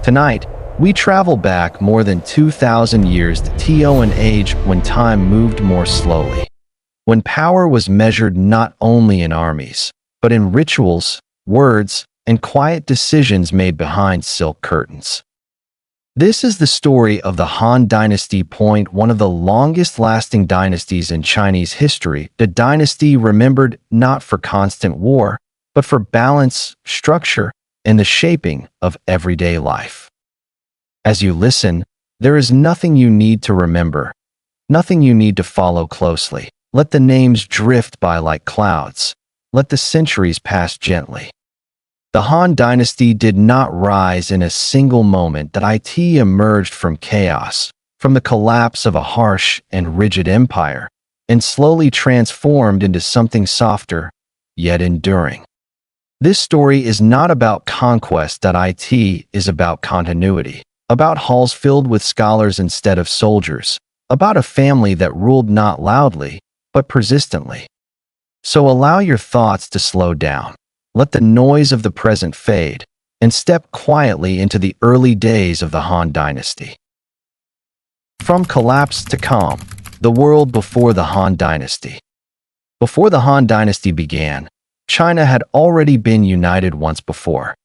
Tonight, we travel back more than 2,000 years to an age when time moved more slowly, when power was measured not only in armies, but in rituals, words, and quiet decisions made behind silk curtains. This is the story of the Han Dynasty, one of the longest-lasting dynasties in Chinese history, the dynasty remembered not for constant war, but for balance, structure, and the shaping of everyday life. As you listen, there is nothing you need to remember, nothing you need to follow closely. Let the names drift by like clouds. Let the centuries pass gently. The Han Dynasty did not rise in a single moment. That it emerged from chaos, from the collapse of a harsh and rigid empire, and slowly transformed into something softer, yet enduring. This story is not about conquest. It is about continuity, about halls filled with scholars instead of soldiers, about a family that ruled not loudly, but persistently. So allow your thoughts to slow down. Let the noise of the present fade, and step quietly into the early days of the Han Dynasty. From collapse to calm, the world before the Han Dynasty. Before the Han Dynasty began, China had already been united once before.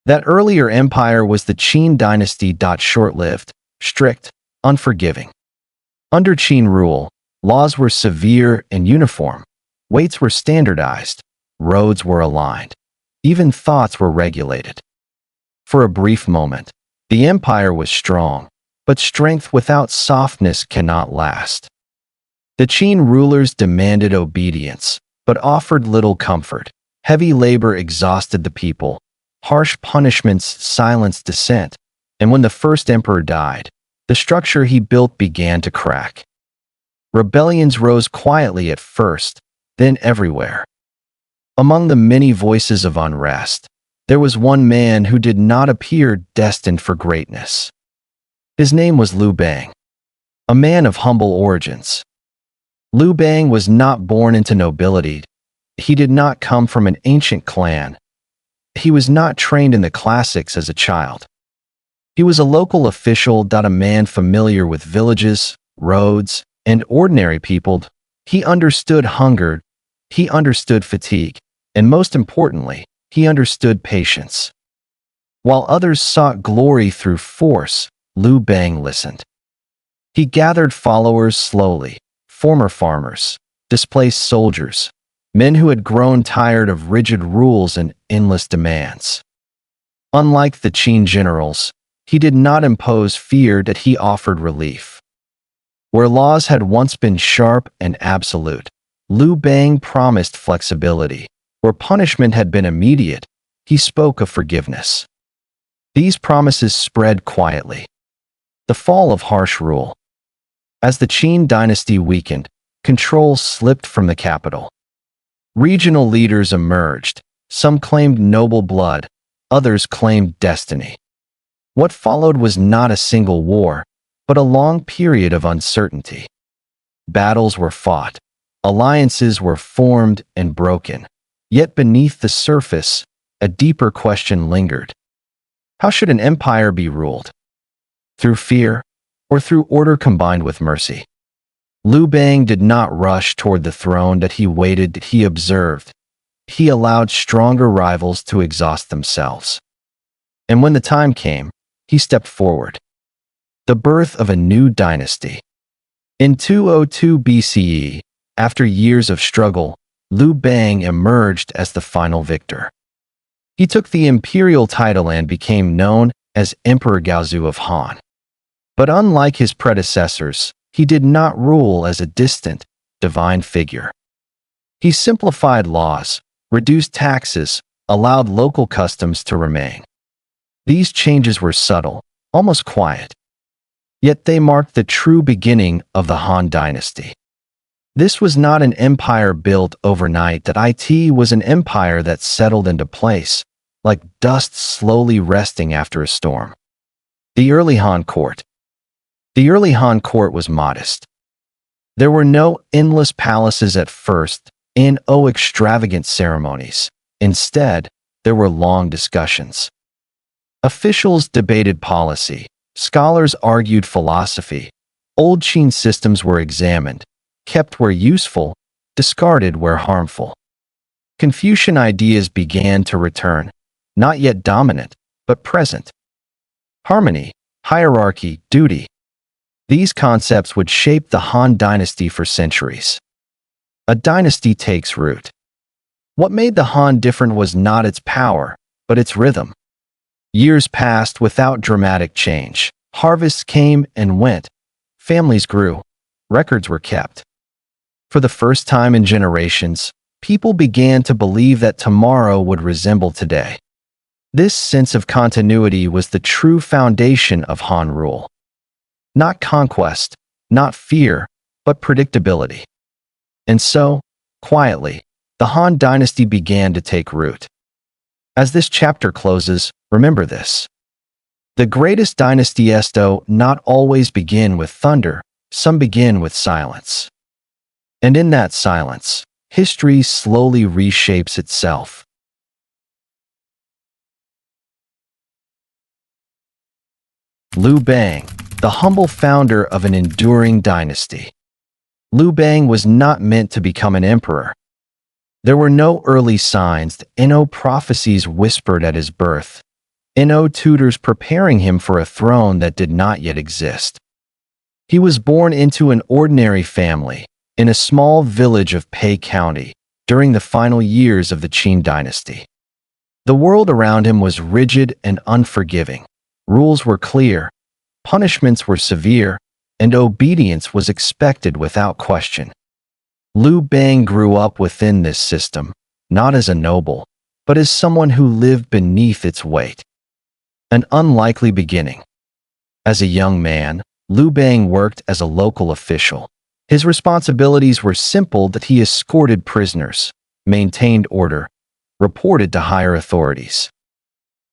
That earlier empire was the Qin Dynasty. Short-lived, strict, unforgiving. Under Qin rule, laws were severe and uniform, weights were standardized, roads were aligned, even thoughts were regulated. For a brief moment, the empire was strong, but strength without softness cannot last. The Qin rulers demanded obedience, but offered little comfort. Heavy labor exhausted the people, harsh punishments silenced dissent, and when the first emperor died, the structure he built began to crack. Rebellions rose quietly at first, then everywhere. Among the many voices of unrest, there was one man who did not appear destined for greatness. His name was Liu Bang, a man of humble origins. Liu Bang was not born into nobility. He did not come from an ancient clan. He was not trained in the classics as a child. He was a local official, a man familiar with villages, roads, and ordinary people. He understood hunger, he understood fatigue, and most importantly, he understood patience. While others sought glory through force, Liu Bang listened. He gathered followers slowly, former farmers, displaced soldiers, men who had grown tired of rigid rules and endless demands. Unlike the Qin generals, he did not impose fear, that he offered relief. Where laws had once been sharp and absolute, Liu Bang promised flexibility. Where punishment had been immediate, he spoke of forgiveness. These promises spread quietly. The fall of harsh rule. As the Qin dynasty weakened, control slipped from the capital. Regional leaders emerged. Some claimed noble blood, others claimed destiny. What followed was not a single war, but a long period of uncertainty. Battles were fought, alliances were formed and broken. Yet beneath the surface, a deeper question lingered. How should an empire be ruled? Through fear, or through order combined with mercy? Liu Bang did not rush toward the throne. That he waited, he observed. He allowed stronger rivals to exhaust themselves. And when the time came, he stepped forward. The birth of a new dynasty. In 202 BCE, after years of struggle, Liu Bang emerged as the final victor. He took the imperial title and became known as Emperor Gaozu of Han. But unlike his predecessors, he did not rule as a distant, divine figure. He simplified laws, reduced taxes, allowed local customs to remain. These changes were subtle, almost quiet. Yet they marked the true beginning of the Han Dynasty. This was not an empire built overnight. It was an empire that settled into place, like dust slowly resting after a storm. The early Han court. The early Han court was modest. There were no endless palaces at first, and extravagant ceremonies. Instead, there were long discussions. Officials debated policy, scholars argued philosophy, old Qin systems were examined, kept where useful, discarded where harmful. Confucian ideas began to return, not yet dominant, but present. Harmony, hierarchy, duty. These concepts would shape the Han Dynasty for centuries. A dynasty takes root. What made the Han different was not its power, but its rhythm. Years passed without dramatic change. Harvests came and went. Families grew. Records were kept. For the first time in generations, people began to believe that tomorrow would resemble today. This sense of continuity was the true foundation of Han rule. Not conquest, not fear, but predictability. And so, quietly, the Han Dynasty began to take root. As this chapter closes, remember this. The greatest dynasties do not always begin with thunder, some begin with silence. And in that silence, history slowly reshapes itself. Liu Bang, the humble founder of an enduring dynasty. Liu Bang was not meant to become an emperor. There were no early signs, no prophecies whispered at his birth, no tutors preparing him for a throne that did not yet exist. He was born into an ordinary family, in a small village of Pei County, during the final years of the Qin dynasty. The world around him was rigid and unforgiving. Rules were clear, punishments were severe, and obedience was expected without question. Liu Bang grew up within this system, not as a noble, but as someone who lived beneath its weight. An unlikely beginning. As a young man, Liu Bang worked as a local official. His responsibilities were simple: that he escorted prisoners, maintained order, reported to higher authorities.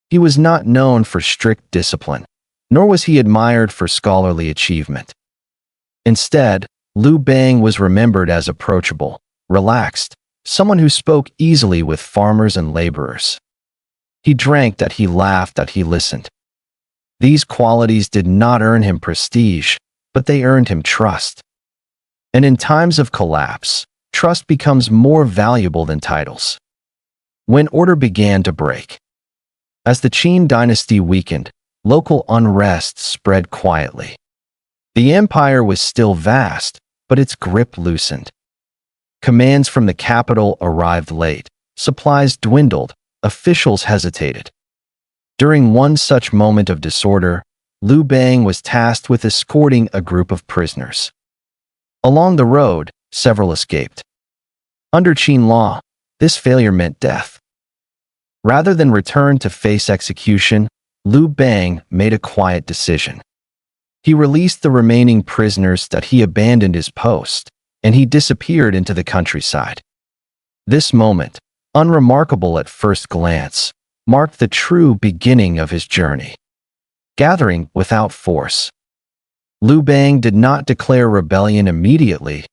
He was not known for strict discipline, nor was he admired for scholarly achievement. Instead, Liu Bang was remembered as approachable, relaxed, someone who spoke easily with farmers and laborers. He drank that he laughed that he listened. These qualities did not earn him prestige, but they earned him trust. And in times of collapse, trust becomes more valuable than titles. When order began to break. As the Qin dynasty weakened, local unrest spread quietly. The empire was still vast, but its grip loosened. Commands from the capital arrived late, supplies dwindled, officials hesitated. During one such moment of disorder, Liu Bang was tasked with escorting a group of prisoners. Along the road, several escaped. Under Qin law, this failure meant death. Rather than return to face execution, Liu Bang made a quiet decision. He released the remaining prisoners, that he abandoned his post, and he disappeared into the countryside. This moment, unremarkable at first glance, marked the true beginning of his journey. Gathering without force. Liu Bang did not declare rebellion immediately.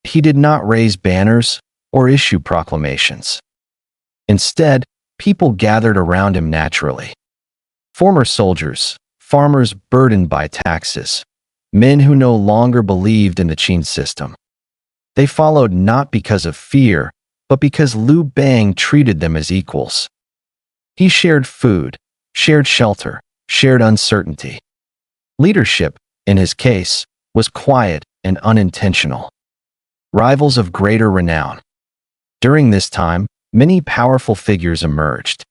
He did not raise banners or issue proclamations. Instead, people gathered around him naturally. Former soldiers, farmers burdened by taxes, men who no longer believed in the Qin system. They followed not because of fear, but because Liu Bang treated them as equals. He shared food, shared shelter, shared uncertainty. Leadership, in his case, was quiet and unintentional. Rivals of greater renown. During this time, many powerful figures emerged.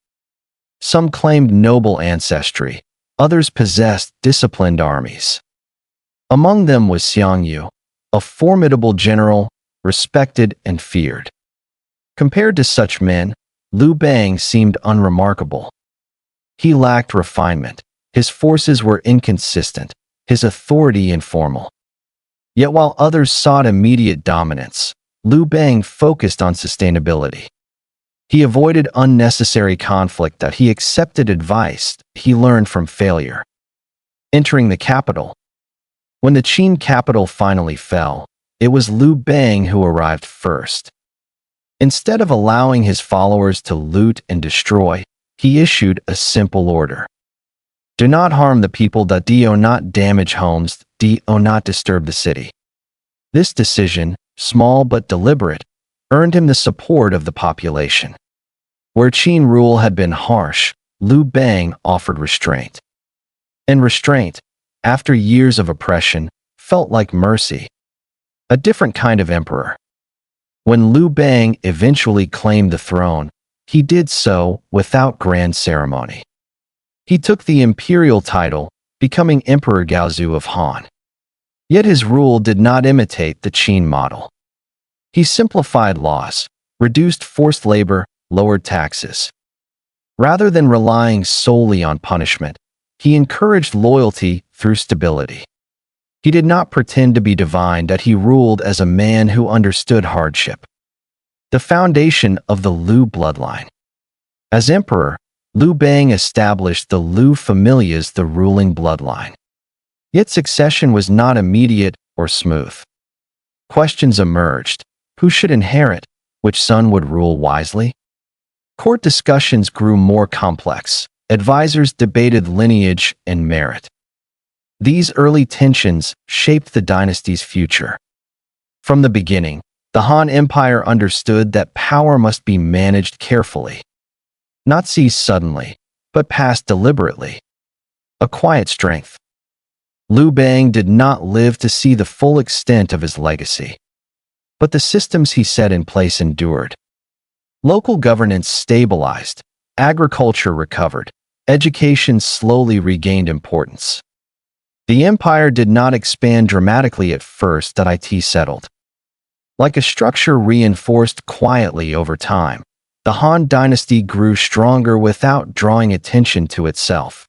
Some claimed noble ancestry, others possessed disciplined armies. Among them was Xiangyu, a formidable general, respected and feared. Compared to such men, Liu Bang seemed unremarkable. He lacked refinement, his forces were inconsistent, his authority informal. Yet while others sought immediate dominance, Liu Bang focused on sustainability. He avoided unnecessary conflict, that he accepted advice he learned from failure. Entering the capital. When the Qin capital finally fell, it was Liu Bang who arrived first. Instead of allowing his followers to loot and destroy, he issued a simple order. Do not harm the people. Do not damage homes. Do not disturb the city. This decision, small but deliberate, earned him the support of the population. Where Qin rule had been harsh, Liu Bang offered restraint. And restraint, after years of oppression, felt like mercy. A different kind of emperor. When Liu Bang eventually claimed the throne, he did so without grand ceremony. He took the imperial title, becoming Emperor Gaozu of Han. Yet his rule did not imitate the Qin model. He simplified laws, reduced forced labor, lowered taxes. Rather than relying solely on punishment, he encouraged loyalty through stability. He did not pretend to be divine, that he ruled as a man who understood hardship. The foundation of the Liu bloodline. As emperor, Liu Bang established the Liu family as the ruling bloodline. Yet succession was not immediate or smooth. Questions emerged. Who should inherit? Which son would rule wisely? Court discussions grew more complex. Advisors debated lineage and merit. These early tensions shaped the dynasty's future. From the beginning, the Han Empire understood that power must be managed carefully. Not seized suddenly, but passed deliberately. A quiet strength. Liu Bang did not live to see the full extent of his legacy. But the systems he set in place endured. Local governance stabilized, agriculture recovered, education slowly regained importance. The empire did not expand dramatically at first, that it settled. Like a structure reinforced quietly over time, the Han Dynasty grew stronger without drawing attention to itself.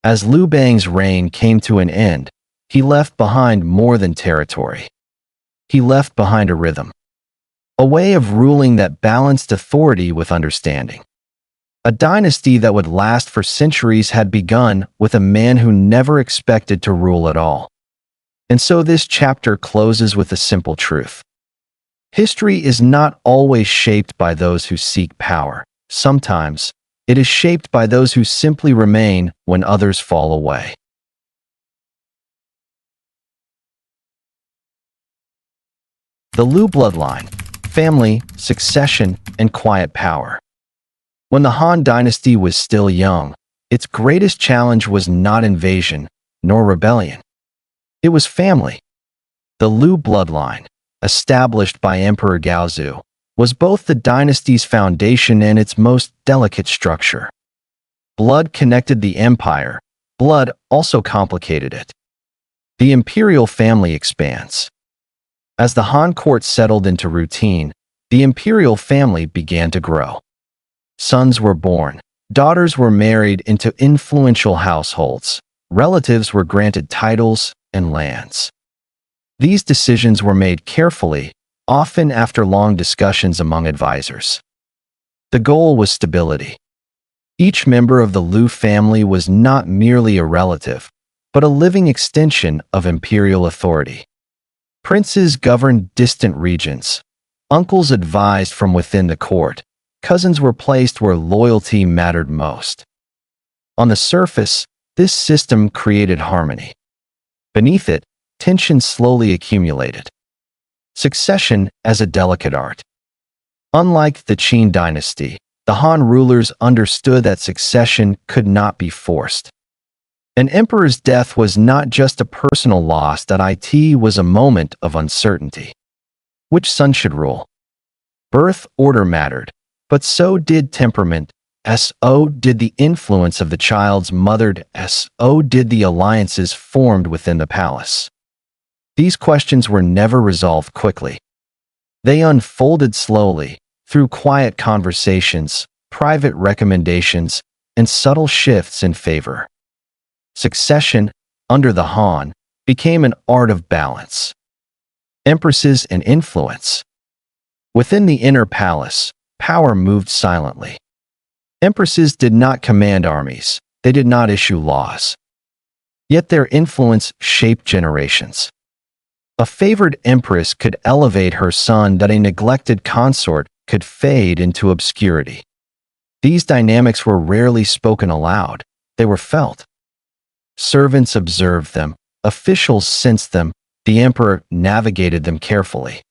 As Liu Bang's reign came to an end, he left behind more than territory. He left behind a rhythm. A way of ruling that balanced authority with understanding. A dynasty that would last for centuries had begun with a man who never expected to rule at all. And so this chapter closes with a simple truth. History is not always shaped by those who seek power. Sometimes, it is shaped by those who simply remain when others fall away. The Liu bloodline, family, succession, and quiet power. When the Han Dynasty was still young, its greatest challenge was not invasion, nor rebellion. It was family. The Liu bloodline, established by Emperor Gaozu, was both the dynasty's foundation and its most delicate structure. Blood connected the empire, blood also complicated it. The imperial family expands. As the Han court settled into routine, the imperial family began to grow. Sons were born, daughters were married into influential households, relatives were granted titles and lands. These decisions were made carefully, often after long discussions among advisors. The goal was stability. Each member of the Liu family was not merely a relative, but a living extension of imperial authority. Princes governed distant regions. Uncles advised from within the court. Cousins were placed where loyalty mattered most. On the surface, this system created harmony. Beneath it, tension slowly accumulated. Succession as a delicate art. Unlike the Qin dynasty, the Han rulers understood that succession could not be forced. An emperor's death was not just a personal loss, that it was a moment of uncertainty. Which son should rule? Birth order mattered, but so did temperament, so did the influence of the child's mother, so did the alliances formed within the palace. These questions were never resolved quickly. They unfolded slowly, through quiet conversations, private recommendations, and subtle shifts in favor. Succession, under the Han, became an art of balance. Empresses and influence. Within the inner palace, power moved silently. Empresses did not command armies, they did not issue laws. Yet their influence shaped generations. A favored empress could elevate her son, that a neglected consort could fade into obscurity. These dynamics were rarely spoken aloud, they were felt. Servants observed them, officials sensed them, the emperor navigated them carefully.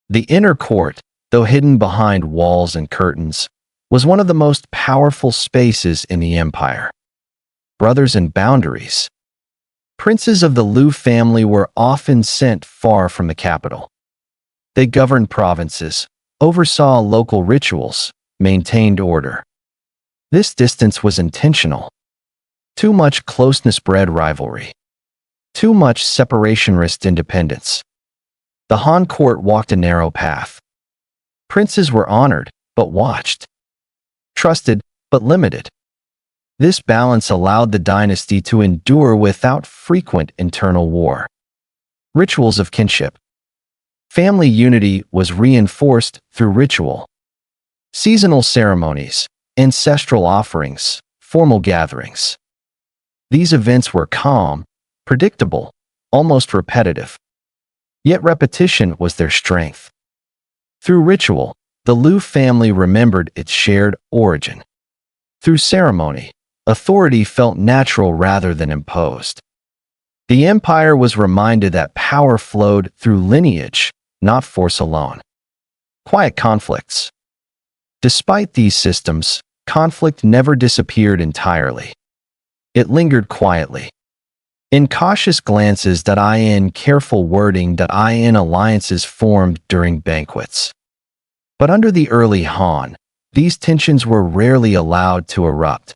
The inner court, though hidden behind walls and curtains, was one of the most powerful spaces in the empire. Brothers and boundaries. Princes of the Liu family were often sent far from the capital. They governed provinces, oversaw local rituals, maintained order. This distance was intentional. Too much closeness bred rivalry. Too much separation risked independence. The Han court walked a narrow path. Princes were honored, but watched. Trusted, but limited. This balance allowed the dynasty to endure without frequent internal war. Rituals of kinship. Family unity was reinforced through ritual. Seasonal ceremonies, ancestral offerings, formal gatherings. These events were calm, predictable, almost repetitive. Yet repetition was their strength. Through ritual, the Liu family remembered its shared origin. Through ceremony, authority felt natural rather than imposed. The empire was reminded that power flowed through lineage, not force alone. Quiet conflicts. Despite these systems, conflict never disappeared entirely. It lingered quietly. In cautious glances, in careful wording, in alliances formed during banquets. But under the early Han, these tensions were rarely allowed to erupt.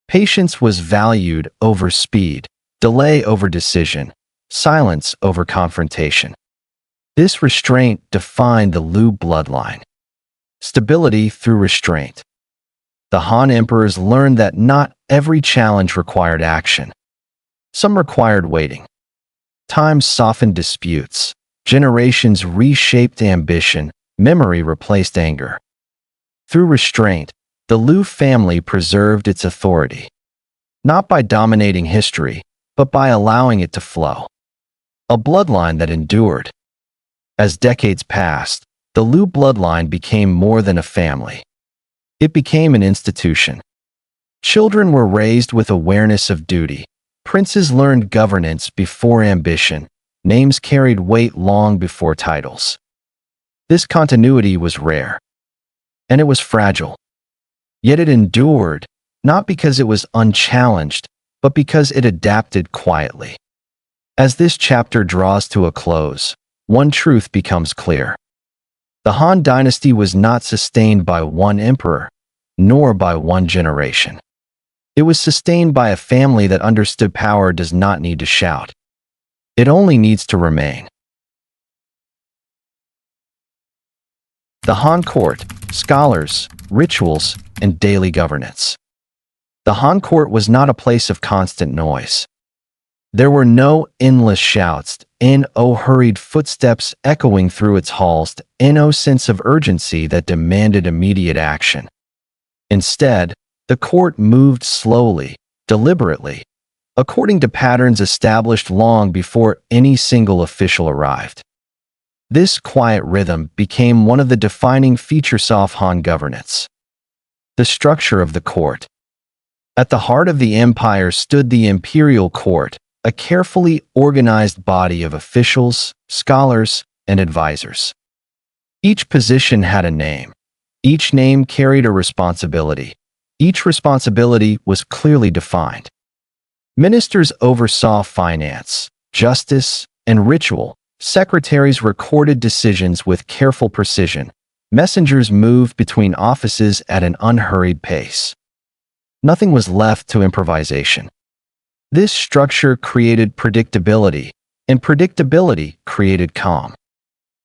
Patience was valued over speed, delay over decision, silence over confrontation. This restraint defined the Liu bloodline. Stability through restraint. The Han emperors learned that not every challenge required action. Some required waiting. Time softened disputes. Generations reshaped ambition. Memory replaced anger. Through restraint, the Liu family preserved its authority. Not by dominating history, but by allowing it to flow. A bloodline that endured. As decades passed, the Liu bloodline became more than a family. It became an institution. Children were raised with awareness of duty. Princes learned governance before ambition. Names carried weight long before titles. This continuity was rare. And it was fragile. Yet it endured, not because it was unchallenged, but because it adapted quietly. As this chapter draws to a close, one truth becomes clear. The Han Dynasty was not sustained by one emperor, nor by one generation. It was sustained by a family that understood power does not need to shout. It only needs to remain. The Han court, scholars, rituals, and daily governance. The Han court was not a place of constant noise. There were no endless shouts, no hurried footsteps echoing through its halls, no sense of urgency that demanded immediate action. Instead, the court moved slowly, deliberately, according to patterns established long before any single official arrived. This quiet rhythm became one of the defining features of Han governance. The structure of the court. At the heart of the empire stood the imperial court, a carefully organized body of officials, scholars, and advisors. Each position had a name. Each name carried a responsibility. Each responsibility was clearly defined. Ministers oversaw finance, justice, and ritual. Secretaries recorded decisions with careful precision. Messengers moved between offices at an unhurried pace. Nothing was left to improvisation. This structure created predictability, and predictability created calm.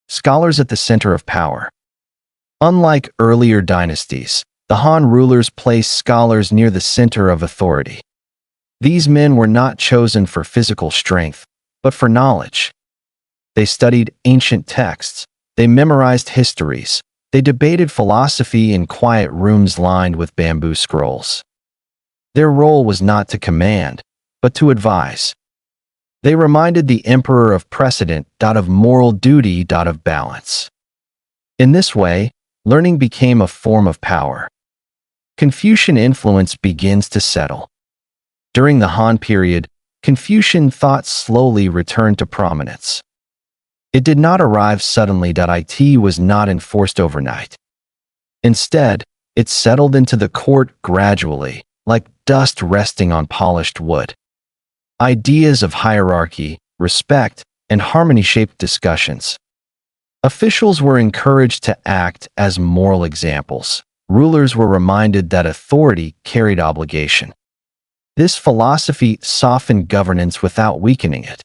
Scholars at the center of power. Unlike earlier dynasties, the Han rulers placed scholars near the center of authority. These men were not chosen for physical strength, but for knowledge. They studied ancient texts, they memorized histories, they debated philosophy in quiet rooms lined with bamboo scrolls. Their role was not to command, but to advise. They reminded the emperor of precedent, of moral duty, of balance. In this way, learning became a form of power. Confucian influence begins to settle. During the Han period, Confucian thought slowly returned to prominence. It did not arrive suddenly. It was not enforced overnight. Instead, it settled into the court gradually, like dust resting on polished wood. Ideas of hierarchy, respect, and harmony shaped discussions. Officials were encouraged to act as moral examples. Rulers were reminded that authority carried obligation. This philosophy softened governance without weakening it.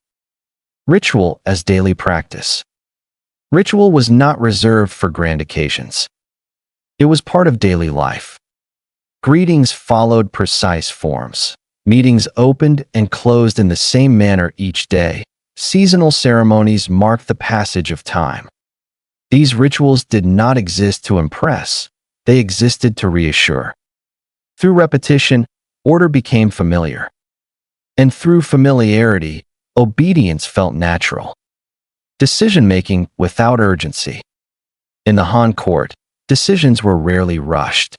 Ritual as daily practice. Ritual was not reserved for grand occasions. It was part of daily life. Greetings followed precise forms. Meetings opened and closed in the same manner each day. Seasonal ceremonies marked the passage of time. These rituals did not exist to impress, they existed to reassure. Through repetition, order became familiar. And through familiarity, obedience felt natural. Decision-making without urgency. In the Han court, decisions were rarely rushed.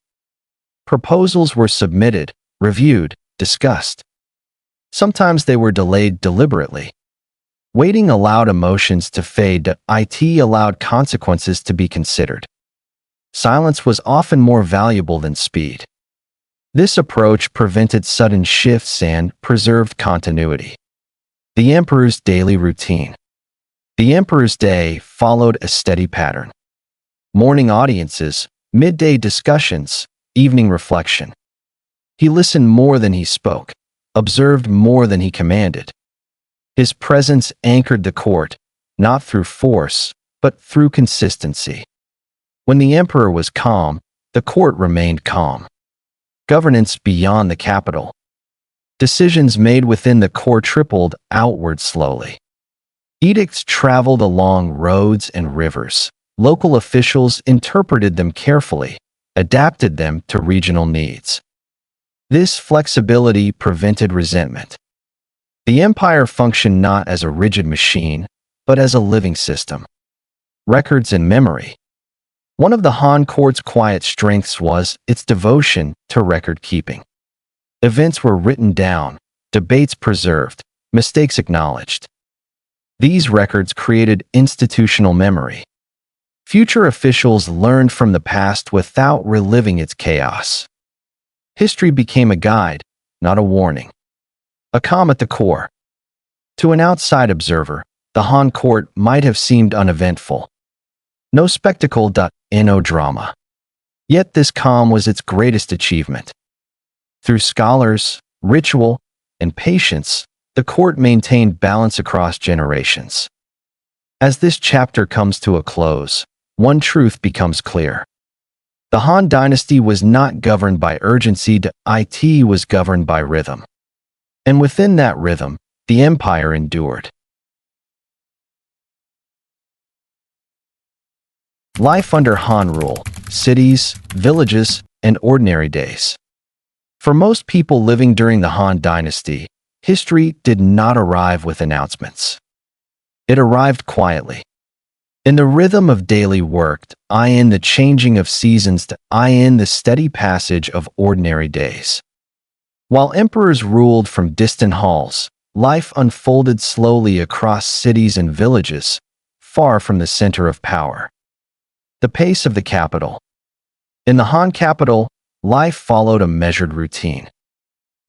Proposals were submitted, reviewed, discussed. Sometimes they were delayed deliberately. Waiting allowed emotions to fade. It allowed consequences to be considered. Silence was often more valuable than speed. This approach prevented sudden shifts and preserved continuity. The emperor's daily routine. The emperor's day followed a steady pattern. Morning audiences, midday discussions, evening reflection. He listened more than he spoke, observed more than he commanded. His presence anchored the court, not through force, but through consistency. When the emperor was calm, the court remained calm. Governance beyond the capital. Decisions made within the court trickled outward slowly. Edicts traveled along roads and rivers. Local officials interpreted them carefully, adapted them to regional needs. This flexibility prevented resentment. The empire functioned not as a rigid machine, but as a living system. Records and memory. One of the Han court's quiet strengths was its devotion to record-keeping. Events were written down, debates preserved, mistakes acknowledged. These records created institutional memory. Future officials learned from the past without reliving its chaos. History became a guide, not a warning. A calm at the core. To an outside observer, the Han court might have seemed uneventful. No spectacle, no drama. Yet this calm was its greatest achievement. Through scholars, ritual, and patience, the court maintained balance across generations. As this chapter comes to a close, one truth becomes clear. The Han Dynasty was not governed by urgency, it was governed by rhythm. And within that rhythm, the empire endured. Life under Han rule, cities, villages, and ordinary days. For most people living during the Han Dynasty, history did not arrive with announcements. It arrived quietly. In the rhythm of daily work, in the changing of seasons, in the steady passage of ordinary days. While emperors ruled from distant halls, life unfolded slowly across cities and villages, far from the center of power. The pace of the capital. In the Han capital, life followed a measured routine.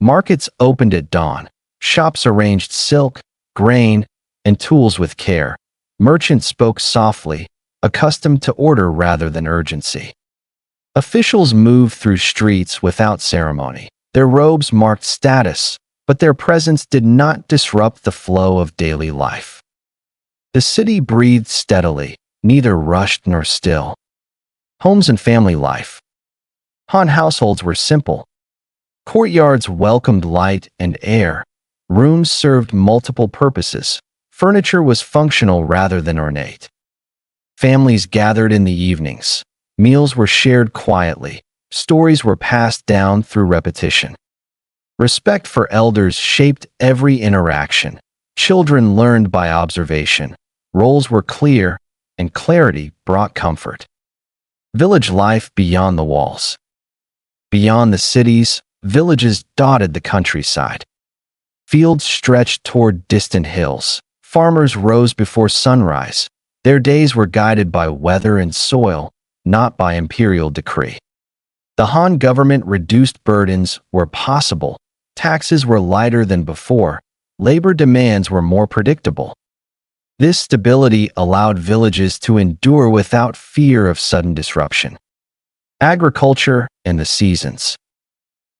Markets opened at dawn, shops arranged silk, grain, and tools with care. Merchants spoke softly, accustomed to order rather than urgency. Officials moved through streets without ceremony. Their robes marked status, but their presence did not disrupt the flow of daily life. The city breathed steadily, neither rushed nor still. Homes and family life. Han households were simple. Courtyards welcomed light and air. Rooms served multiple purposes. Furniture was functional rather than ornate. Families gathered in the evenings. Meals were shared quietly. Stories were passed down through repetition. Respect for elders shaped every interaction. Children learned by observation. Roles were clear, and clarity brought comfort. Village life beyond the walls. Beyond the cities, villages dotted the countryside. Fields stretched toward distant hills. Farmers rose before sunrise. Their days were guided by weather and soil, not by imperial decree. The Han government reduced burdens where possible. Taxes were lighter than before. Labor demands were more predictable. This stability allowed villages to endure without fear of sudden disruption. Agriculture and the seasons.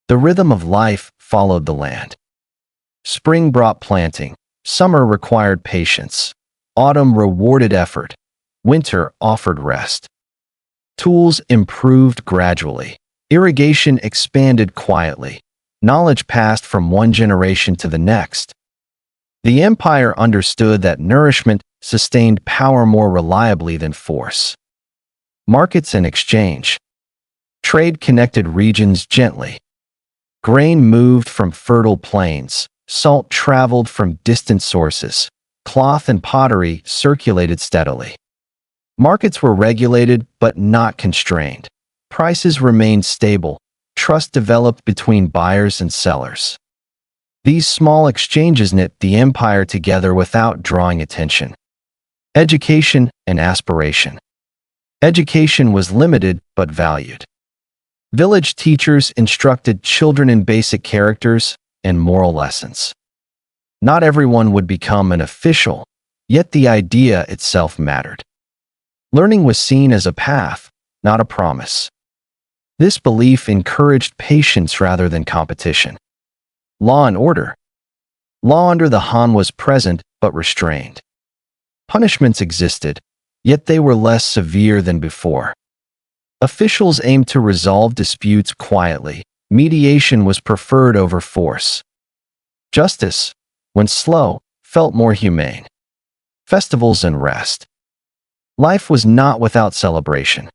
The rhythm of life followed the land. Spring brought planting. Summer required patience. Autumn rewarded effort. Winter offered rest. Tools improved gradually. Irrigation expanded quietly. Knowledge passed from one generation to the next. The empire understood that nourishment sustained power more reliably than force. Markets and exchange. Trade connected regions gently. Grain moved from fertile plains. Salt traveled from distant sources. Cloth and pottery circulated steadily. Markets were regulated but not constrained. Prices remained stable. Trust developed between buyers and sellers. These small exchanges knit the empire together without drawing attention. Education and aspiration. Education was limited but valued. Village teachers instructed children in basic characters and moral lessons. Not everyone would become an official, yet the idea itself mattered. Learning was seen as a path, not a promise. This belief encouraged patience rather than competition. Law and order. Law under the Han was present but restrained. Punishments existed, yet they were less severe than before. Officials aimed to resolve disputes quietly. Mediation was preferred over force. Justice, when slow, felt more humane. Festivals and rest. Life was not without celebration.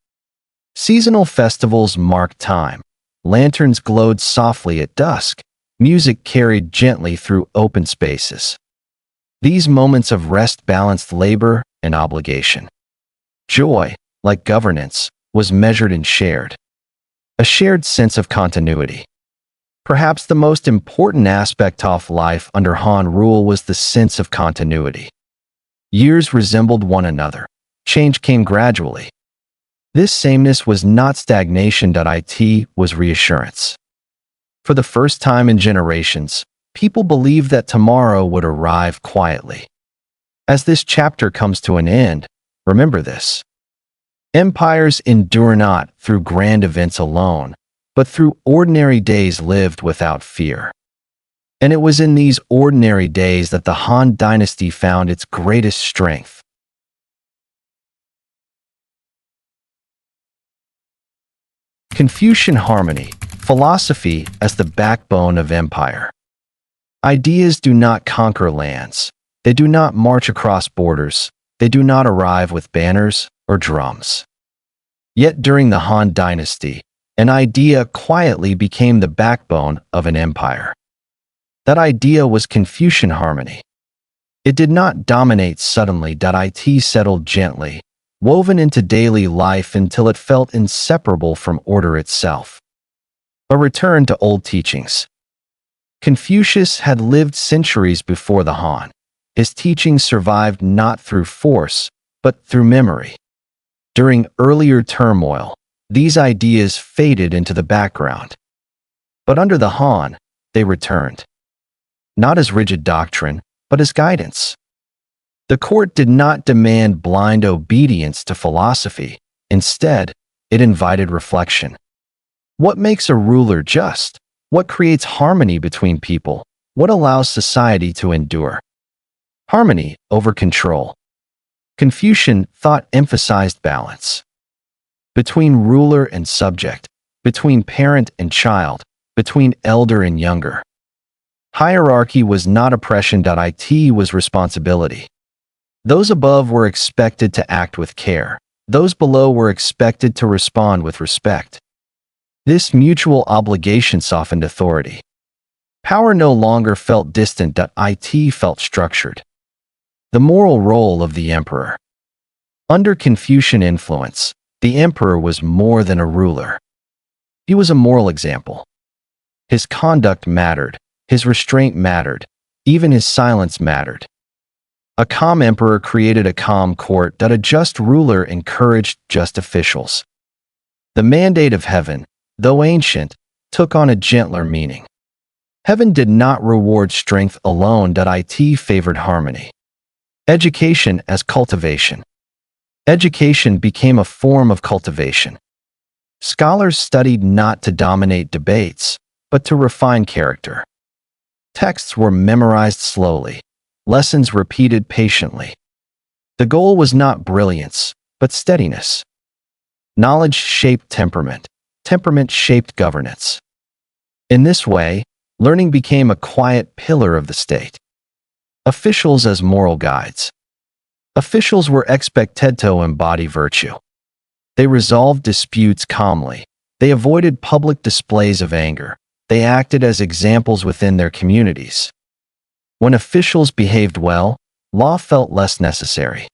Seasonal festivals marked time. Lanterns glowed softly at dusk. Music carried gently through open spaces. These moments of rest balanced labor and obligation. Joy, like governance, was measured and shared. A shared sense of continuity. Perhaps the most important aspect of life under Han rule was the sense of continuity. Years resembled one another. Change came gradually. This sameness was not stagnation. It was reassurance. For the first time in generations, people believed that tomorrow would arrive quietly. As this chapter comes to an end, remember this. Empires endure not through grand events alone, but through ordinary days lived without fear. And it was in these ordinary days that the Han Dynasty found its greatest strength. Confucian harmony, philosophy as the backbone of empire. Ideas do not conquer lands. They do not march across borders. They do not arrive with banners or drums. Yet during the Han Dynasty, an idea quietly became the backbone of an empire. That idea was Confucian harmony. It did not dominate suddenly. It settled gently, woven into daily life until it felt inseparable from order itself. A return to old teachings. Confucius had lived centuries before the Han. His teachings survived not through force, but through memory. During earlier turmoil, these ideas faded into the background. But under the Han, they returned. Not as rigid doctrine, but as guidance. The court did not demand blind obedience to philosophy. Instead, it invited reflection. What makes a ruler just? What creates harmony between people? What allows society to endure? Harmony over control. Confucian thought emphasized balance. Between ruler and subject, between parent and child, between elder and younger. Hierarchy was not oppression. It was responsibility. Those above were expected to act with care. Those below were expected to respond with respect. This mutual obligation softened authority. Power no longer felt distant. It felt structured. The moral role of the emperor. Under Confucian influence, the emperor was more than a ruler. He was a moral example. His conduct mattered, his restraint mattered, even his silence mattered. A calm emperor created a calm court that a just ruler encouraged just officials. The mandate of heaven, though ancient, took on a gentler meaning. Heaven did not reward strength alone, that it favored harmony. Education as cultivation. Education became a form of cultivation. Scholars studied not to dominate debates, but to refine character. Texts were memorized slowly, lessons repeated patiently. The goal was not brilliance, but steadiness. Knowledge shaped temperament, temperament shaped governance. In this way, learning became a quiet pillar of the state. Officials as moral guides. Officials were expected to embody virtue. They resolved disputes calmly. They avoided public displays of anger. They acted as examples within their communities. When officials behaved well, law felt less necessary.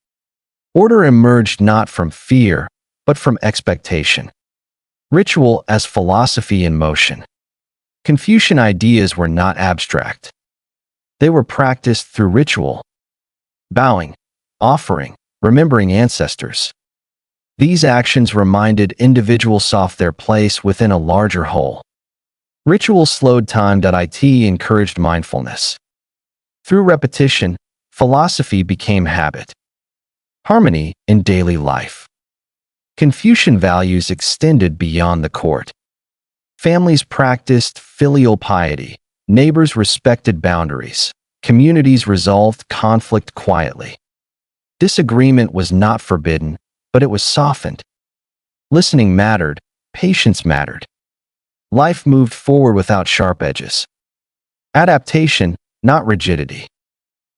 Order emerged not from fear, but from expectation. Ritual as philosophy in motion. Confucian ideas were not abstract. They were practiced through ritual. Bowing, offering, remembering ancestors. These actions reminded individuals of their place within a larger whole. Ritual slowed time. It encouraged mindfulness. Through repetition, philosophy became habit. Harmony in daily life. Confucian values extended beyond the court. Families practiced filial piety. Neighbors respected boundaries. Communities resolved conflict quietly. Disagreement was not forbidden, but it was softened. Listening mattered, patience mattered. Life moved forward without sharp edges. Adaptation, not rigidity.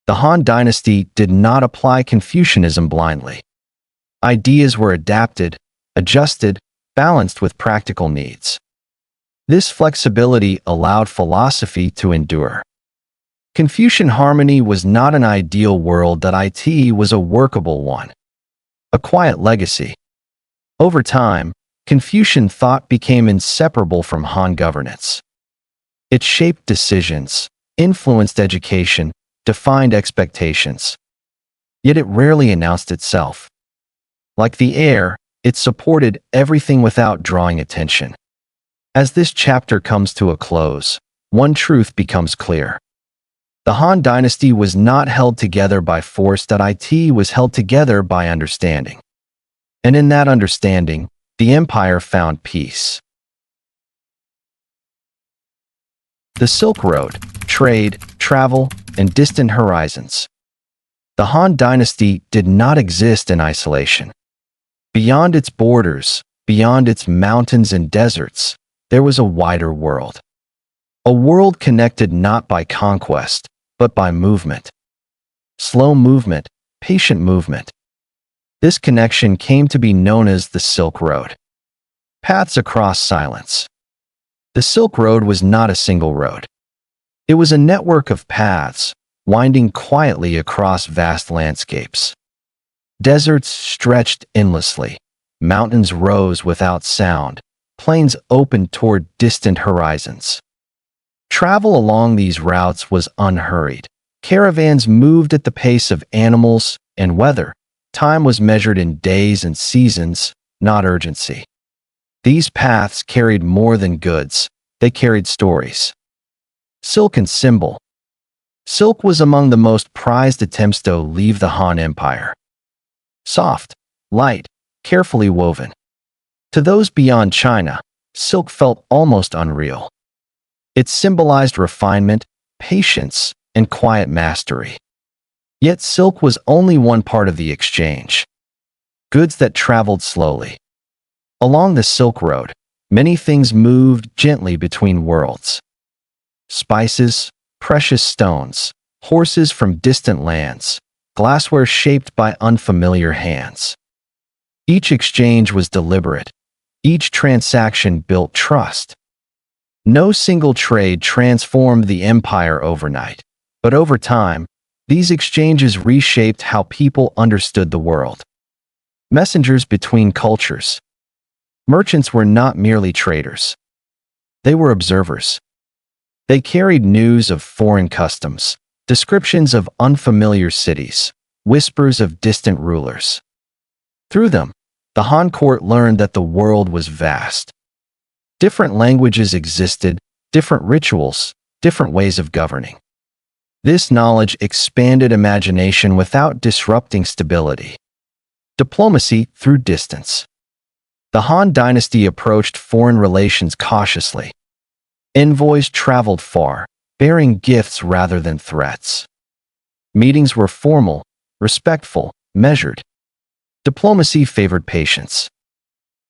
The Han Dynasty did not apply Confucianism blindly. Ideas were adapted, adjusted, balanced with practical needs. This flexibility allowed philosophy to endure. Confucian harmony was not an ideal world. It was a workable one. A quiet legacy. Over time, Confucian thought became inseparable from Han governance. It shaped decisions, influenced education, defined expectations. Yet it rarely announced itself. Like the air, it supported everything without drawing attention. As this chapter comes to a close, one truth becomes clear. The Han Dynasty was not held together by force. It was held together by understanding. And in that understanding, the empire found peace. The Silk Road, trade, travel, and distant horizons. The Han Dynasty did not exist in isolation. Beyond its borders, beyond its mountains and deserts, there was a wider world. A world connected not by conquest, but by movement. Slow movement, patient movement. This connection came to be known as the Silk Road. Paths across silence. The Silk Road was not a single road. It was a network of paths, winding quietly across vast landscapes. Deserts stretched endlessly. Mountains rose without sound. Plains opened toward distant horizons. Travel along these routes was unhurried. Caravans moved at the pace of animals and weather. Time was measured in days and seasons, not urgency. These paths carried more than goods. They carried stories. Silk and symbol. Silk was among the most prized attempts to leave the Han Empire. Soft, light, carefully woven. To those beyond China, silk felt almost unreal. It symbolized refinement, patience, and quiet mastery. Yet silk was only one part of the exchange. Goods that traveled slowly. Along the Silk Road, many things moved gently between worlds. Spices, precious stones, horses from distant lands, glassware shaped by unfamiliar hands. Each exchange was deliberate. Each transaction built trust. No single trade transformed the empire overnight, but over time, these exchanges reshaped how people understood the world. Messengers between cultures. Merchants were not merely traders. They were observers. They carried news of foreign customs, descriptions of unfamiliar cities, whispers of distant rulers. Through them, the Han court learned that the world was vast. Different languages existed, different rituals, different ways of governing. This knowledge expanded imagination without disrupting stability. Diplomacy through distance. The Han Dynasty approached foreign relations cautiously. Envoys traveled far, bearing gifts rather than threats. Meetings were formal, respectful, measured. Diplomacy favored patience.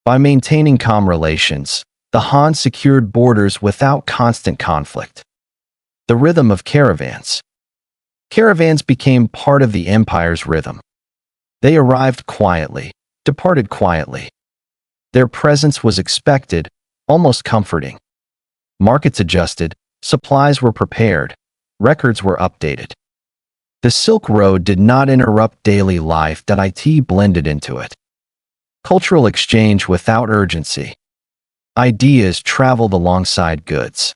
By maintaining calm relations, the Han secured borders without constant conflict. The rhythm of caravans. Caravans became part of the empire's rhythm. They arrived quietly, departed quietly. Their presence was expected, almost comforting. Markets adjusted, supplies were prepared, records were updated. The Silk Road did not interrupt daily life, that it blended into it. Cultural exchange without urgency. Ideas traveled alongside goods.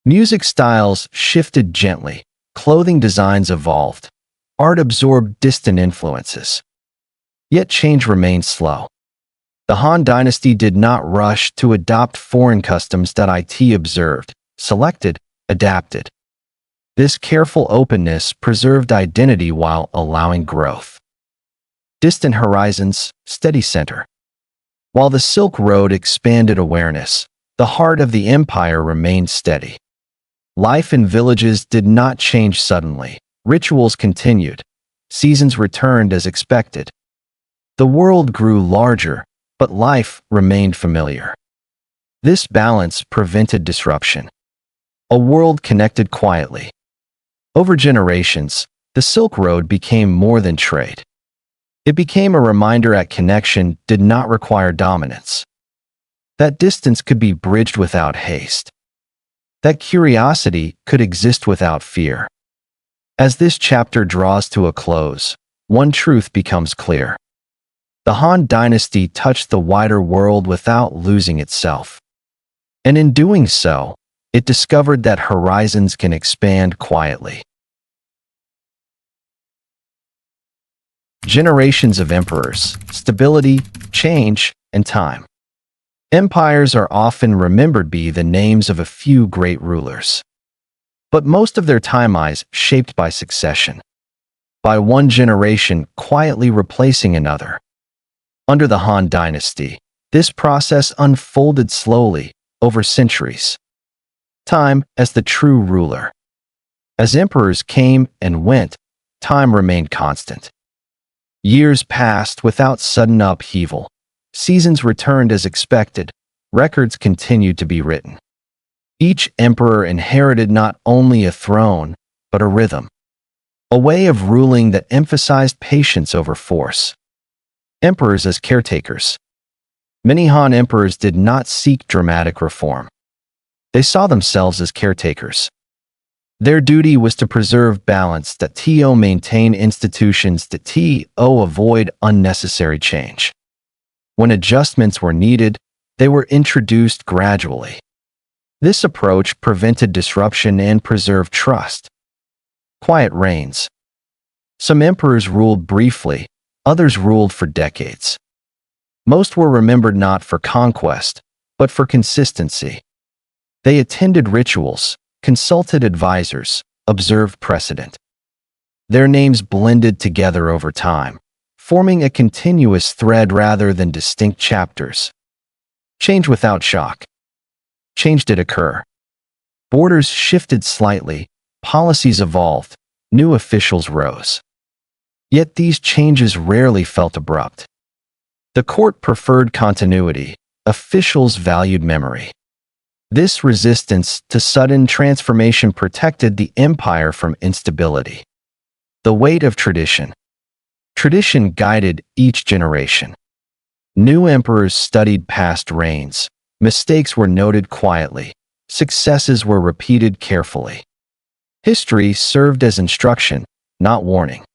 Music styles shifted gently, clothing designs evolved, art absorbed distant influences. Yet change remained slow. The Han Dynasty did not rush to adopt foreign customs that it observed, selected, adapted. This careful openness preserved identity while allowing growth. Distant horizons, steady center. While the Silk Road expanded awareness, the heart of the empire remained steady. Life in villages did not change suddenly. Rituals continued. Seasons returned as expected. The world grew larger, but life remained familiar. This balance prevented disruption. A world connected quietly. Over generations, the Silk Road became more than trade. It became a reminder that connection did not require dominance. That distance could be bridged without haste. That curiosity could exist without fear. As this chapter draws to a close, one truth becomes clear. The Han Dynasty touched the wider world without losing itself. And in doing so, it discovered that horizons can expand quietly. Generations of emperors, stability, change, and time. Empires are often remembered by the names of a few great rulers. But most of their timelines shaped by succession. By one generation quietly replacing another. Under the Han Dynasty, this process unfolded slowly, over centuries. Time as the true ruler. As emperors came and went, time remained constant. Years passed without sudden upheaval. Seasons returned as expected. Records continued to be written. Each emperor inherited not only a throne, but a rhythm. A way of ruling that emphasized patience over force. Emperors as caretakers. Many Han emperors did not seek dramatic reform. They saw themselves as caretakers. Their duty was to preserve balance, that maintain institutions, that avoid unnecessary change. When adjustments were needed, they were introduced gradually. This approach prevented disruption and preserved trust. Quiet reigns. Some emperors ruled briefly, others ruled for decades. Most were remembered not for conquest, but for consistency. They attended rituals, consulted advisors, observed precedent. Their names blended together over time, forming a continuous thread rather than distinct chapters. Change without shock. Change did occur. Borders shifted slightly, policies evolved, new officials rose. Yet these changes rarely felt abrupt. The court preferred continuity, officials valued memory. This resistance to sudden transformation protected the empire from instability. The weight of tradition. Tradition guided each generation. New emperors studied past reigns. Mistakes were noted quietly. Successes were repeated carefully. History served as instruction, not warning.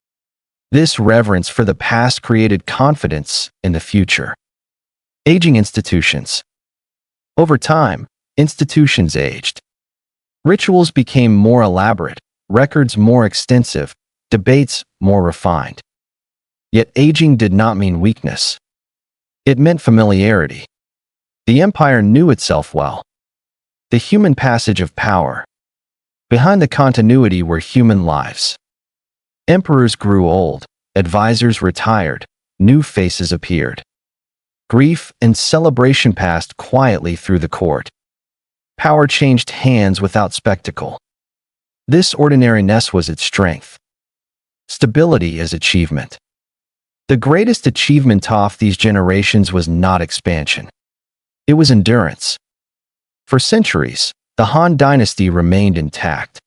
This reverence for the past created confidence in the future. Aging institutions. Over time, institutions aged. Rituals became more elaborate, records more extensive, debates more refined. Yet aging did not mean weakness. It meant familiarity. The empire knew itself well. The human passage of power. Behind the continuity were human lives. Emperors grew old, advisors retired, new faces appeared. Grief and celebration passed quietly through the court. Power changed hands without spectacle. This ordinariness was its strength. Stability as achievement. The greatest achievement of these generations was not expansion. It was endurance. For centuries, the Han Dynasty remained intact.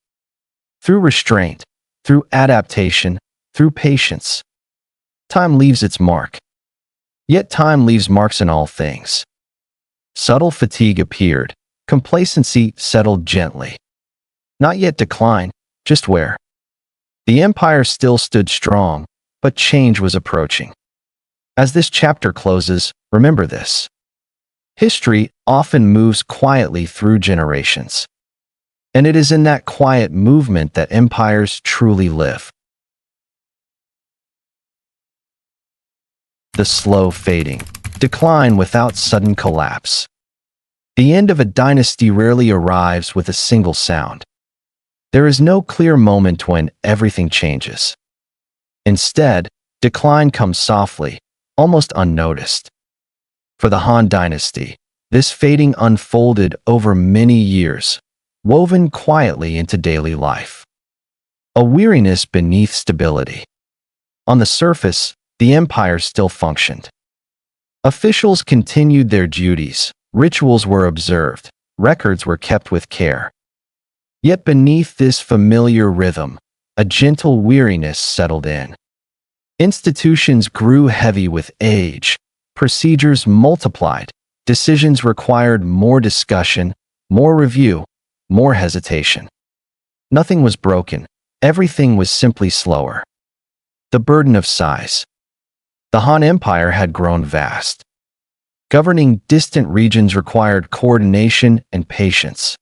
Through restraint, through adaptation, through patience. Time leaves its mark. Yet time leaves marks in all things. Subtle fatigue appeared, complacency settled gently. Not yet decline, just wear. The empire still stood strong, but change was approaching. As this chapter closes, remember this. History often moves quietly through generations. And it is in that quiet movement that empires truly live. The slow fading, decline without sudden collapse. The end of a dynasty rarely arrives with a single sound. There is no clear moment when everything changes. Instead, decline comes softly, almost unnoticed. For the Han Dynasty, this fading unfolded over many years, woven quietly into daily life. A weariness beneath stability. On the surface, the empire still functioned. Officials continued their duties, rituals were observed, records were kept with care. Yet beneath this familiar rhythm, a gentle weariness settled in. Institutions grew heavy with age, procedures multiplied, decisions required more discussion, more review, more hesitation. Nothing was broken, everything was simply slower. The burden of size. The Han Empire had grown vast. Governing distant regions required coordination and patience.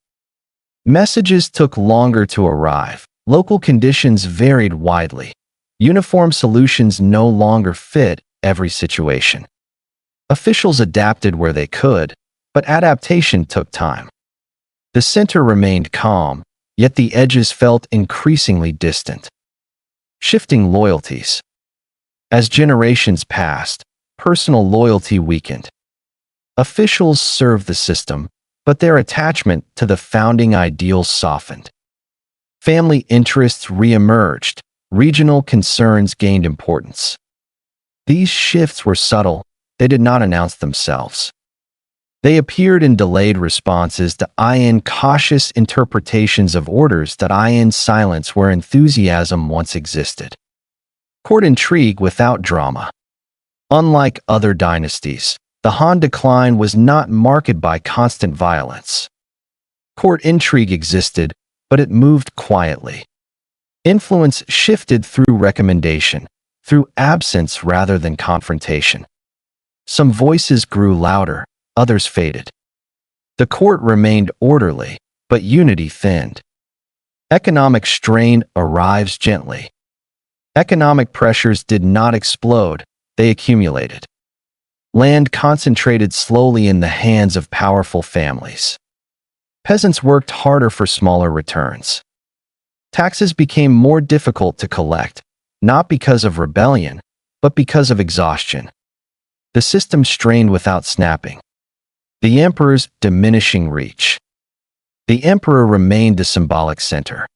Messages took longer to arrive, local conditions varied widely. Uniform solutions no longer fit every situation. Officials adapted where they could, but adaptation took time. The center remained calm, yet the edges felt increasingly distant. Shifting loyalties. As generations passed, personal loyalty weakened. Officials served the system, but their attachment to the founding ideals softened. Family interests re-emerged, regional concerns gained importance. These shifts were subtle, they did not announce themselves. They appeared in delayed responses to cautious interpretations of orders that silence where enthusiasm once existed. Court intrigue without drama. Unlike other dynasties, the Han decline was not marked by constant violence. Court intrigue existed, but it moved quietly. Influence shifted through recommendation, through absence rather than confrontation. Some voices grew louder, others faded. The court remained orderly, but unity thinned. Economic strain arrives gently. Economic pressures did not explode, they accumulated. Land concentrated slowly in the hands of powerful families. Peasants worked harder for smaller returns. Taxes became more difficult to collect, not because of rebellion, but because of exhaustion. The system strained without snapping. The emperor's diminishing reach. The emperor remained the symbolic center.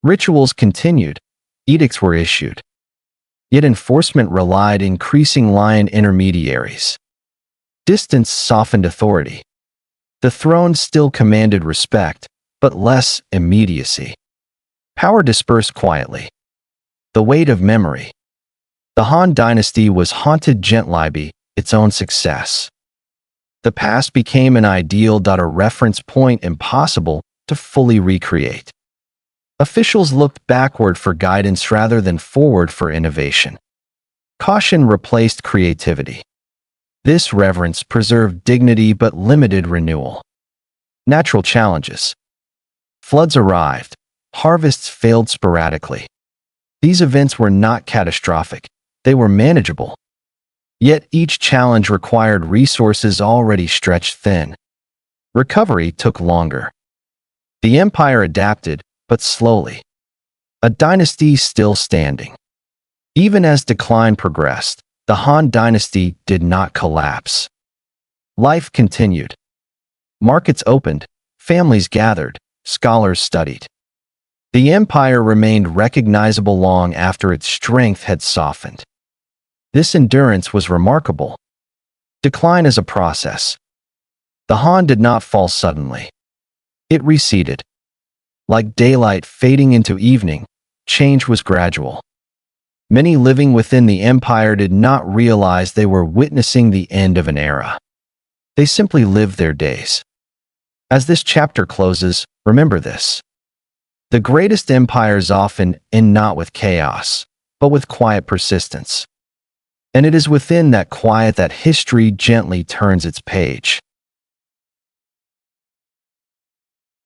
Rituals continued, edicts were issued. Yet enforcement relied increasingly on intermediaries. Distance softened authority. The throne still commanded respect, but less immediacy. Power dispersed quietly. The weight of memory. The Han Dynasty was haunted gently by its own success. The past became an ideal, a reference point impossible to fully recreate. Officials looked backward for guidance rather than forward for innovation. Caution replaced creativity. This reverence preserved dignity but limited renewal. Natural challenges. Floods arrived. Harvests failed sporadically. These events were not catastrophic. They were manageable. Yet each challenge required resources already stretched thin. Recovery took longer. The empire adapted, but slowly. A dynasty still standing. Even as decline progressed, the Han Dynasty did not collapse. Life continued. Markets opened, families gathered, scholars studied. The empire remained recognizable long after its strength had softened. This endurance was remarkable. Decline is a process. The Han did not fall suddenly. It receded. Like daylight fading into evening, change was gradual. Many living within the empire did not realize they were witnessing the end of an era. They simply lived their days. As this chapter closes, remember this. The greatest empires often end not with chaos, but with quiet persistence. And it is within that quiet that history gently turns its page.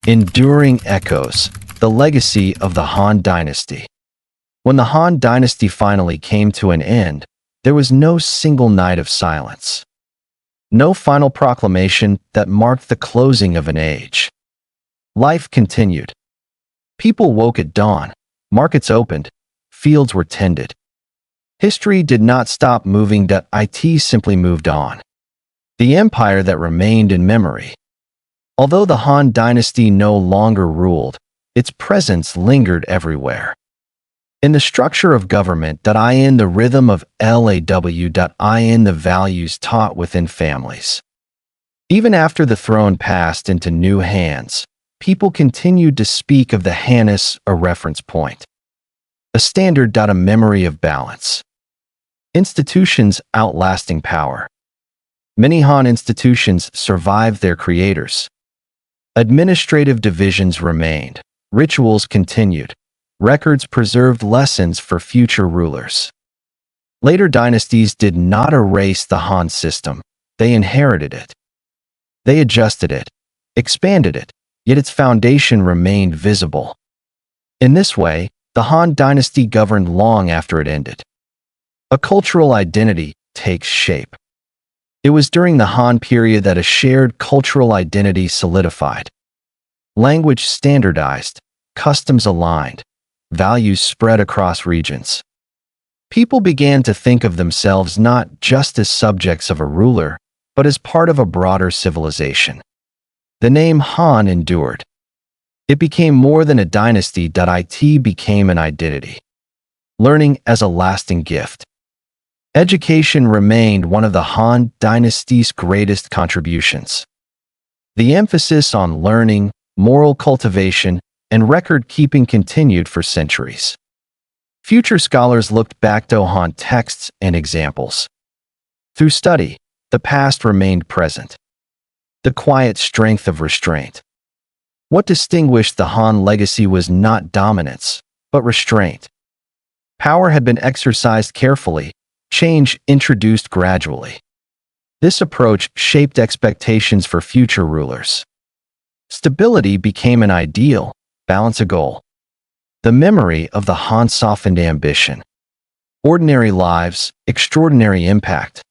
Enduring echoes, the legacy of the Han Dynasty. When the Han Dynasty finally came to an end, there was no single night of silence. No final proclamation that marked the closing of an age. Life continued. People woke at dawn, markets opened, fields were tended. History did not stop moving, it simply moved on. The empire that remained in memory. Although the Han Dynasty no longer ruled, its presence lingered everywhere. In the structure of government, in the rhythm of law, in the values taught within families. Even after the throne passed into new hands, people continued to speak of the Hanus, a reference point. A standard, a memory of balance. Institutions outlasting power. Many Han institutions survived their creators. Administrative divisions remained. Rituals continued. Records preserved lessons for future rulers. Later dynasties did not erase the Han system. They inherited it. They adjusted it, expanded it, yet its foundation remained visible. In this way, the Han Dynasty governed long after it ended. A cultural identity takes shape. It was during the Han period that a shared cultural identity solidified. Language standardized, customs aligned, values spread across regions. People began to think of themselves not just as subjects of a ruler, but as part of a broader civilization. The name Han endured. It became more than a dynasty, it became an identity. Learning as a lasting gift. Education remained one of the Han Dynasty's greatest contributions. The emphasis on learning, moral cultivation, and record-keeping continued for centuries. Future scholars looked back to Han texts and examples. Through study, the past remained present. The quiet strength of restraint. What distinguished the Han legacy was not dominance, but restraint. Power had been exercised carefully, change introduced gradually. This approach shaped expectations for future rulers. Stability became an ideal, balance a goal. The memory of the Han softened ambition. Ordinary lives, extraordinary impact.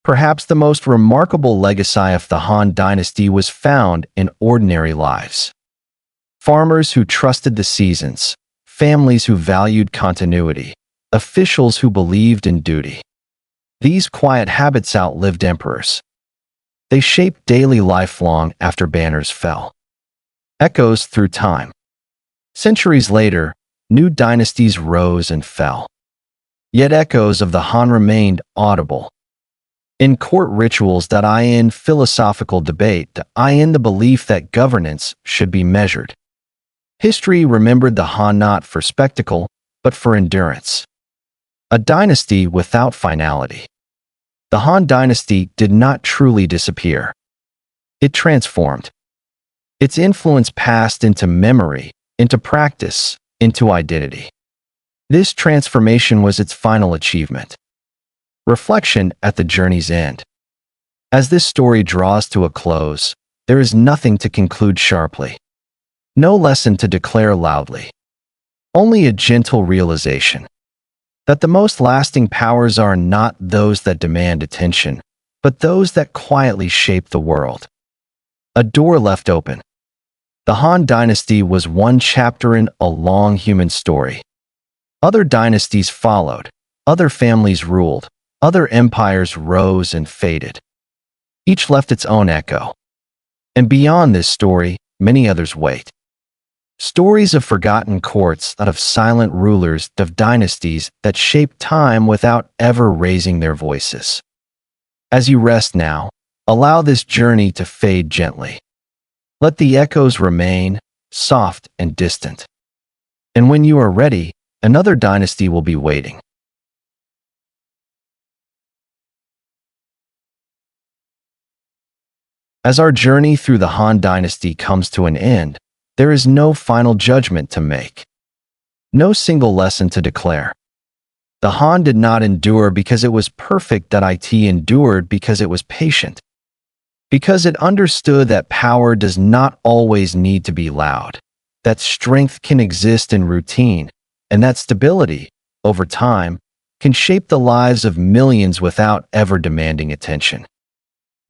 Perhaps the most remarkable legacy of the Han Dynasty was found in ordinary lives. Farmers who trusted the seasons, families who valued continuity, officials who believed in duty. These quiet habits outlived emperors. They shaped daily life long after banners fell. Echoes through time. Centuries later, new dynasties rose and fell. Yet echoes of the Han remained audible. In court rituals, in philosophical debate, in the belief that governance should be measured. History remembered the Han not for spectacle, but for endurance. A dynasty without finality. The Han Dynasty did not truly disappear. It transformed. Its influence passed into memory, into practice, into identity. This transformation was its final achievement. Reflection at the journey's end. As this story draws to a close, there is nothing to conclude sharply. No lesson to declare loudly. Only a gentle realization that the most lasting powers are not those that demand attention, but those that quietly shape the world. A door left open. The Han Dynasty was one chapter in a long human story. Other dynasties followed, other families ruled, other empires rose and faded. Each left its own echo. And beyond this story, many others wait. Stories of forgotten courts, of silent rulers, of dynasties that shaped time without ever raising their voices. As you rest now, allow this journey to fade gently. Let the echoes remain, soft and distant. And when you are ready, another dynasty will be waiting. As our journey through the Han Dynasty comes to an end, there is no final judgment to make. No single lesson to declare. The Han did not endure because it was perfect, that it endured because it was patient. Because it understood that power does not always need to be loud, that strength can exist in routine, and that stability, over time, can shape the lives of millions without ever demanding attention.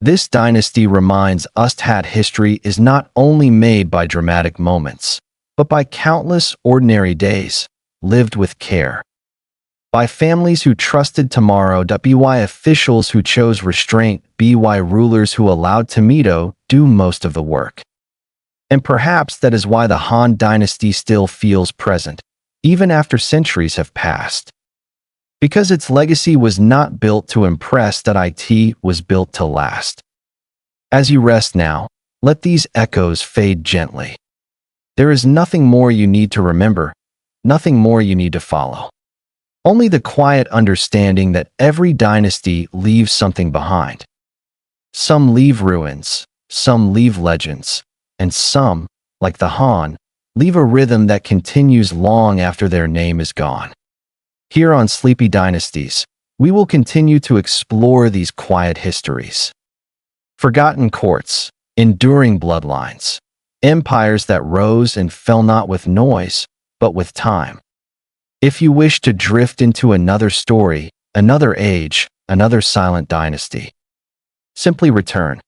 This dynasty reminds us that history is not only made by dramatic moments, but by countless ordinary days, lived with care. By families who trusted tomorrow, by officials who chose restraint, by rulers who allowed Tomato do most of the work. And perhaps that is why the Han Dynasty still feels present, even after centuries have passed. Because its legacy was not built to impress, that it was built to last. As you rest now, let these echoes fade gently. There is nothing more you need to remember, nothing more you need to follow. Only the quiet understanding that every dynasty leaves something behind. Some leave ruins, some leave legends, and some, like the Han, leave a rhythm that continues long after their name is gone. Here on Sleepy Dynasties, we will continue to explore these quiet histories. Forgotten courts, enduring bloodlines, empires that rose and fell not with noise, but with time. If you wish to drift into another story, another age, another silent dynasty, simply return.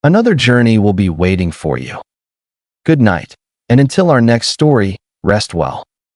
Another journey will be waiting for you. Good night, and until our next story, rest well.